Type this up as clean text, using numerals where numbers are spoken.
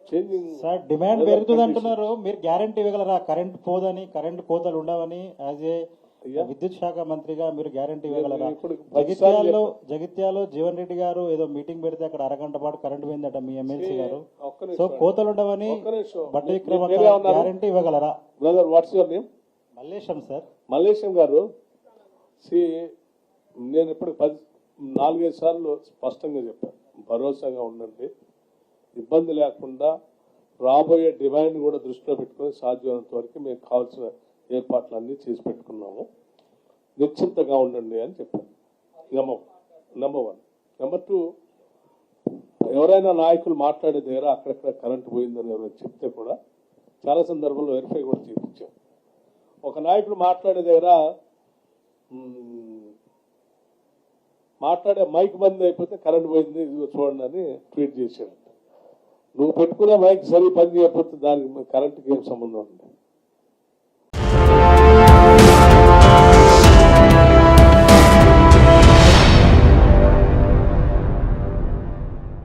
changing. Sir demand weather పెరుగుతుంది conditions. అంటున్నారు, మీరు గ్యారంటీ ఇవ్వగలరా? కరెంట్ పోదని, కరెంట్ కోతలు ఉండవని యాజ్ ఏ Yeah. విద్యుత్ శాఖ మంత్రిగా మీరు గ్యారంటీ ఇవ్వగలరా? ఇప్పుడు 10 సార్లు జగిత్యాలో జీవన్ రెడ్డి గారు ఏదో మీటింగ్ పెడితే అక్కడ అరగంట పాటు కరెంట్ పోయిందట మీ ఎమ్మెల్సీ గారు. ఒక్క నిమిషం. సో కోతలు ఉండవని ఒక్క నిమిషం. బట్టి మీ విక్రమ పేరు ఏమన్నారు? గ్యారంటీ ఇవ్వగలరా? Brother what's your name? Mallesham sir. Mallesham గారు, నేను ఇప్పుడు 4-5 సార్లు స్పష్టంగా చెప్పాను, భరోసాగా ఉండండి, ఇబ్బంది లేకుండా రాబోయే డిమాండ్ కూడా దృష్టిలో పెట్టుకొని సాధ్యమైనంత వరకు మేము కావాల్సిన ఏర్పాట్లన్నీ చేసి పెట్టుకున్నాము, నిశ్చింతగా ఉండండి అని చెప్పాను. నెంబర్ 1. నెంబర్ 2, ఎవరైనా నాయకులు మాట్లాడే దగ్గర అక్కడక్కడ కరెంటు పోయిందని ఎవరైనా చెప్తే కూడా చాలా సందర్భాల్లో వెరిఫై కూడా చేయించాం. ఒక నాయకుడు మాట్లాడే దగ్గర మాట్లాడే మైక్ బంద్ అయిపోతే కరెంట్ పోయింది ఇదిగో చూడండి అని ట్వీట్ చేశాడు. నువ్వు పెట్టుకునే మైక్ సరి పని చేయకపోతే దానికి కరెంటుకి ఏం సంబంధం ఉంది?